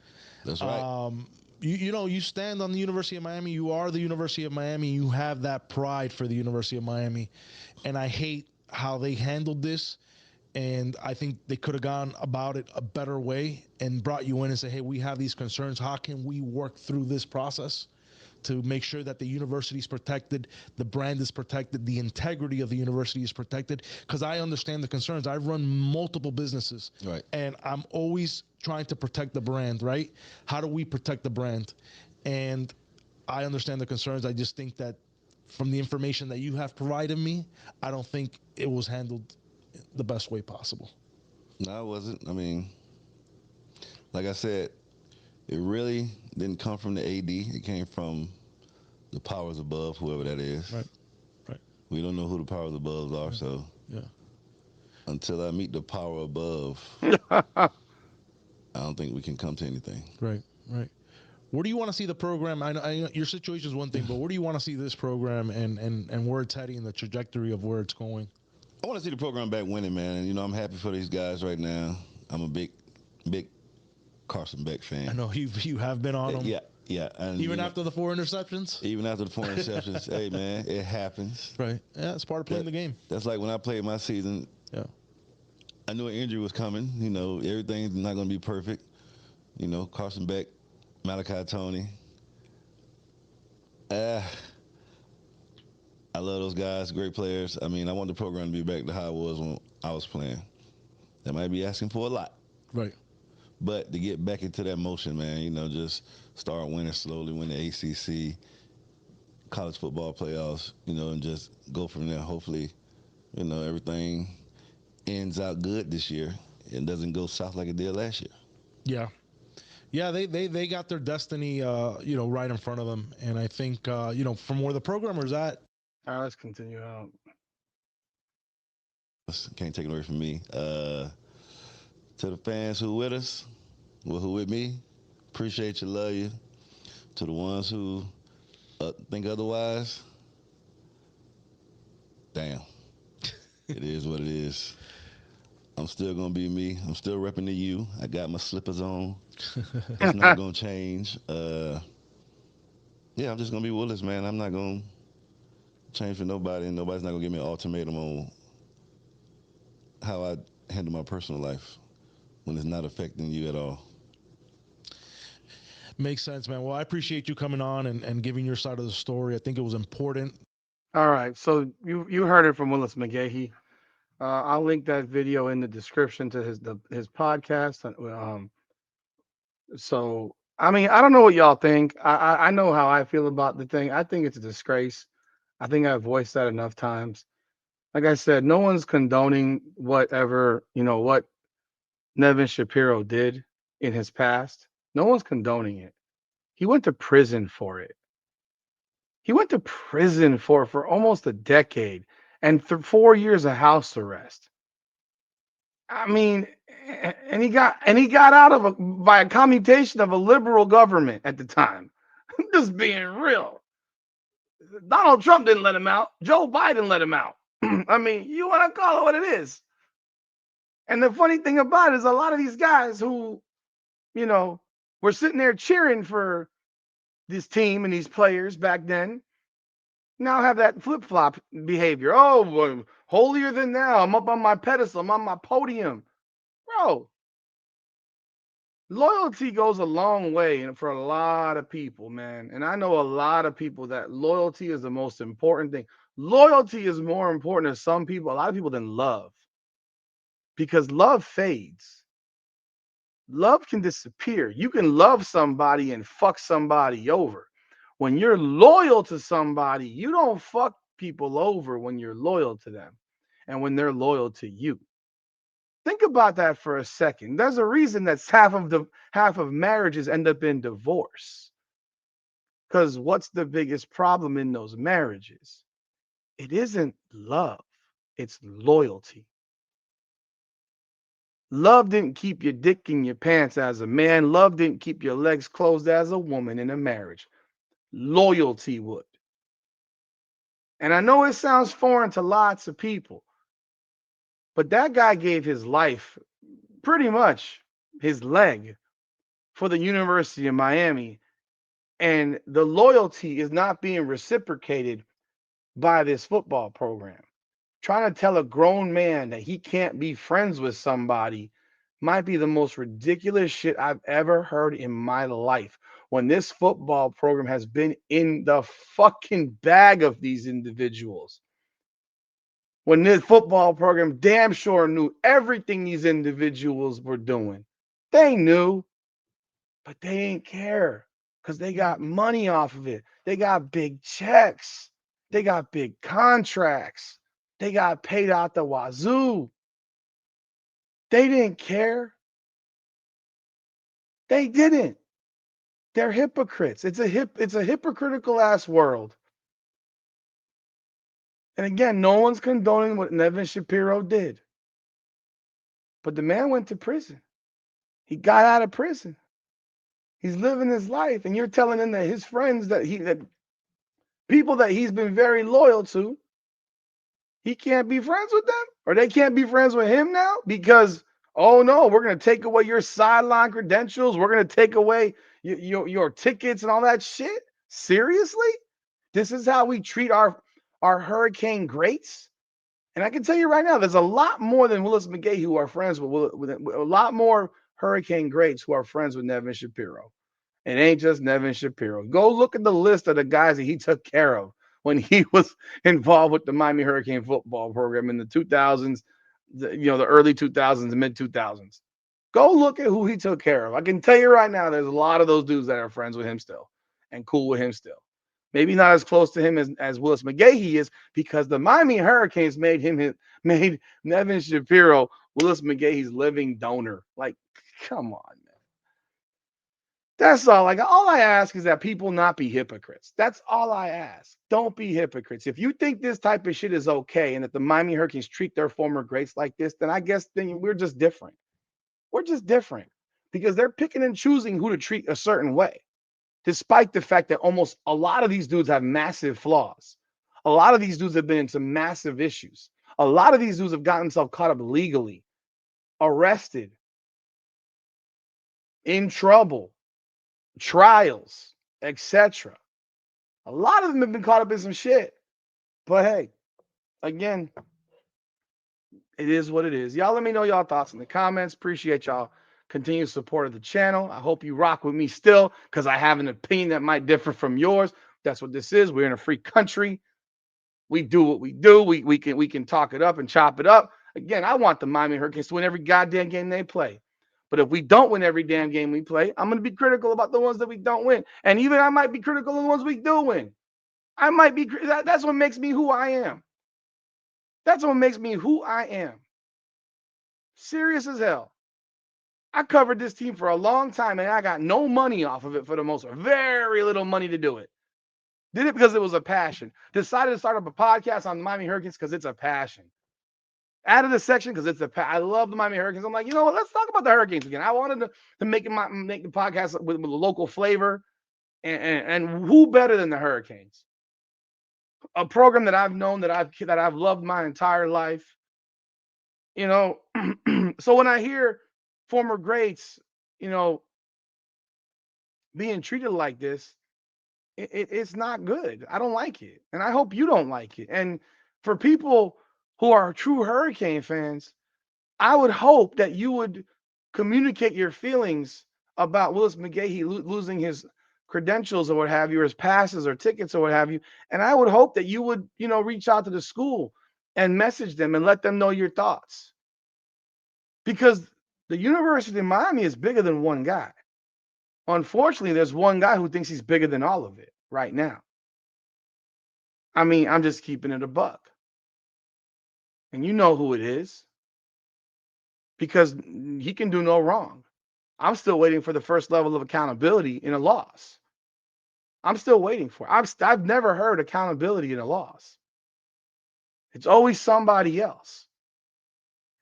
That's right. You stand on the University of Miami. You are the University of Miami. You have that pride for the University of Miami. And I hate how they handled this. And I think they could have gone about it a better way and brought you in and say, hey, we have these concerns. How can we work through this process to make sure that the university is protected, the brand is protected, the integrity of the university is protected? Because I understand the concerns. I run multiple businesses. Right. And I'm always trying to protect the brand, right? How do we protect the brand? And I understand the concerns. I just think that from the information that you have provided me, I don't think it was handled the best way possible. No, it wasn't. I mean, like I said, it really didn't come from the AD. It came from the powers above, whoever that is. Right. Right. We don't know who the powers above are, so Yeah. until I meet the power above, I don't think we can come to anything. Right. Right. Where do you want to see the program? I know your situation is one thing, but where do you want to see this program and where it's heading, the trajectory of where it's going? I want to see the program back winning, man. You know, I'm happy for these guys right now. I'm a big Carson Beck fan. I know you have been on them. Yeah. And, Even after the 4 interceptions? Even after the 4 interceptions, hey, man, it happens. Right. Yeah, it's part of playing the game. That's like when I played my season. Yeah. I knew an injury was coming. You know, everything's not going to be perfect. You know, Carson Beck, Malachi Tony. I love those guys, great players. I mean, I want the program to be back to how it was when I was playing. That might be asking for a lot. Right. But to get back into that motion, man, you know, just start winning slowly, win the ACC, college football playoffs, you know, and just go from there. Hopefully, you know, everything ends out good this year and doesn't go south like it did last year. Yeah. Yeah, they got their destiny, right in front of them. And I think, from where the programmer's at. All right, let's continue out. Can't take it away from me. To the fans who with us, who with me, appreciate you, love you. To the ones who think otherwise, damn. It is what it is. I'm still gonna be me. I'm still repping the U. I got my slippers on. It's not gonna change. Yeah, I'm just gonna be Willis, man. I'm not gonna change for nobody, and nobody's not gonna give me an ultimatum on how I handle my personal life when it's not affecting you at all. Makes sense, man. Well, I appreciate you coming on and giving your side of the story. I think it was important. All right, so you heard it from Willis McGahee. I'll link that video in the description to his podcast. So I mean, I don't know what y'all think. I know how I feel about the thing. I think it's a disgrace. I think I've voiced that enough times. Like I said, no one's condoning whatever what Nevin Shapiro did in his past. No one's condoning it. He went to prison for it. He went to prison for almost a decade and 4 years of house arrest. I mean, and he got out of by a commutation of a liberal government at the time. Just being real. Donald Trump didn't let him out. Joe Biden let him out. I mean, you want to call it what it is. And the funny thing about it is a lot of these guys who, you know, were sitting there cheering for this team and these players back then now have that flip flop behavior. Oh, well, holier than thou. I'm up on my pedestal. I'm on my podium. Bro, loyalty goes a long way and for a lot of people, man. And I know a lot of people that loyalty is the most important thing. Loyalty is more important to some people, a lot of people, than love because love fades. Love can disappear. You can love somebody and fuck somebody over. When you're loyal to somebody, you don't fuck people over when you're loyal to them and when they're loyal to you. Think about that for a second. There's a reason that's half of marriages end up in divorce. Because what's the biggest problem in those marriages? It isn't love, it's loyalty. Love didn't keep your dick in your pants as a man. Love didn't keep your legs closed as a woman in a marriage. Loyalty would. And I know it sounds foreign to lots of people, but that guy gave his life, pretty much his leg, for the University of Miami. And the loyalty is not being reciprocated by this football program. Trying to tell a grown man that he can't be friends with somebody might be the most ridiculous shit I've ever heard in my life. When this football program has been in the fucking bag of these individuals. When this football program damn sure knew everything these individuals were doing. They knew, but they didn't care because they got money off of it. They got big checks. They got big contracts. They got paid out the wazoo. They didn't care. They didn't. They're hypocrites. It's a hypocritical ass world. And again, no one's condoning what Nevin Shapiro did. But the man went to prison. He got out of prison. He's living his life. And you're telling him that his friends that people that he's been very loyal to, he can't be friends with them? Or they can't be friends with him now? Because, oh no, we're going to take away your sideline credentials. We're going to take away your tickets and all that shit? Seriously? This is how we treat our hurricane greats? And I can tell you right now, there's a lot more than Willis McGahee who are friends with a lot more hurricane greats who are friends with Nevin Shapiro. It ain't just Nevin Shapiro. Go look at the list of the guys that he took care of when he was involved with the Miami Hurricane football program in the 2000s, the early 2000s, mid 2000s. Go look at who he took care of. I can tell you right now, there's a lot of those dudes that are friends with him still and cool with him still. Maybe not as close to him as Willis McGahee is because the Miami Hurricanes made Nevin Shapiro Willis McGahee's living donor. Like, come on, man. That's all. Like, all I ask is that people not be hypocrites. That's all I ask. Don't be hypocrites. If you think this type of shit is okay and that the Miami Hurricanes treat their former greats like this, then I guess we're just different. We're just different because they're picking and choosing who to treat a certain way, despite the fact that almost a lot of these dudes have massive flaws. A lot of these dudes have been into massive issues. A lot of these dudes have gotten themselves caught up legally, arrested, in trouble, trials, etc. A lot of them have been caught up in some shit. But hey, again, it is what it is. Y'all let me know y'all thoughts in the comments. Appreciate y'all continued support of the channel. I hope you rock with me still, because I have an opinion that might differ from yours. That's what this is. We're in a free country. We do what we do. We can talk it up and chop it up. Again, I want the Miami Hurricanes to win every goddamn game they play. But if we don't win every damn game we play, I'm going to be critical about the ones that we don't win. And even I might be critical of the ones we do win. I might be, that's what makes me who I am. That's what makes me who I am. Serious as hell. I covered this team for a long time and I got no money off of it for the most part. Very little money to do it. Did it because it was a passion. Decided to start up a podcast on the Miami Hurricanes because it's a passion. Added a section because it's I love the Miami Hurricanes. I'm like, you know what? Let's talk about the Hurricanes again. I wanted to make the podcast with a local flavor, and who better than the Hurricanes? A program that I've known, that I've loved my entire life. You know, so when I hear former greats, you know, being treated like this, it's not good. I don't like it. And I hope you don't like it. And for people who are true Hurricane fans, I would hope that you would communicate your feelings about Willis McGahee losing his credentials or what have you, or his passes or tickets or what have you. And I would hope that you would, you know, reach out to the school and message them and let them know your thoughts. Because the University of Miami is bigger than one guy. Unfortunately, there's one guy who thinks he's bigger than all of it right now. I mean, I'm just keeping it a buck. And you know who it is. Because he can do no wrong. I'm still waiting for the first level of accountability in a loss. I'm still waiting for it. I've never heard accountability in a loss. It's always somebody else.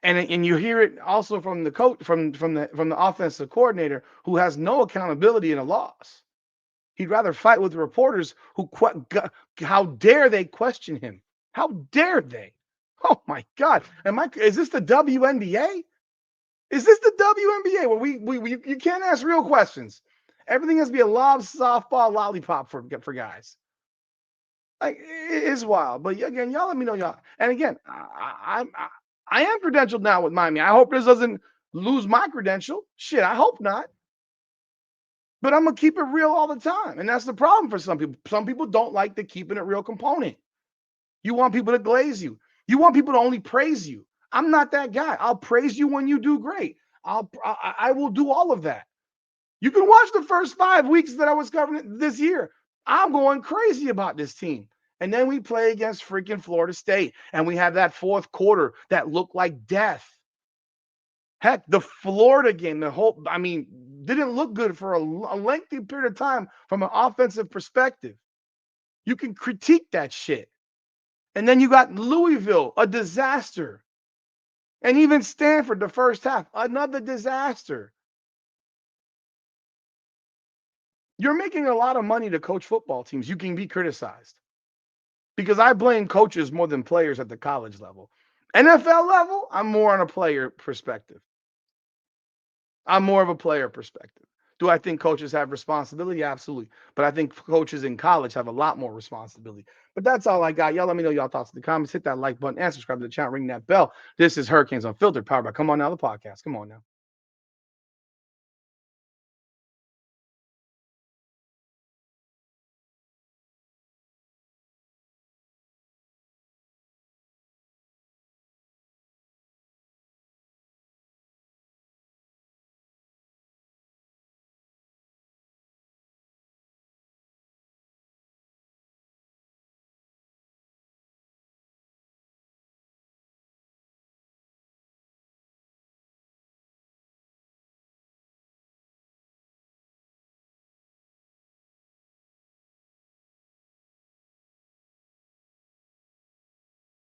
And you hear it also from the coach, from the offensive coordinator, who has no accountability in a loss. He'd rather fight with reporters who, how dare they question him? How dare they? Oh my God! Is this the WNBA? Is this the WNBA where you can't ask real questions? Everything has to be a lob, softball, lollipop for guys. Like, it's wild. But again, y'all let me know y'all. And again, I am credentialed now with Miami. I hope this doesn't lose my credential. Shit, I hope not. But I'm gonna keep it real all the time, and that's the problem for some people. Some people don't like the keeping it real component. You want people to glaze you. You want people to only praise you. I'm not that guy. I'll praise you when you do great. I will do all of that. You can watch the first 5 weeks that I was covering this year. I'm going crazy about this team. And then we play against freaking Florida State, and we have that fourth quarter that looked like death. Heck, the Florida game, didn't look good for a lengthy period of time from an offensive perspective. You can critique that shit. And then you got Louisville, a disaster. And even Stanford, the first half, another disaster. You're making a lot of money to coach football teams. You can be criticized. Because I blame coaches more than players at the college level. NFL level, I'm more on a player perspective. I'm more of a player perspective. Do I think coaches have responsibility? Absolutely. But I think coaches in college have a lot more responsibility. But that's all I got. Y'all let me know y'all thoughts in the comments. Hit that like button and subscribe to the channel. Ring that bell. This is Hurricanes Unfiltered, powered by Come On Now, the podcast. Come on now.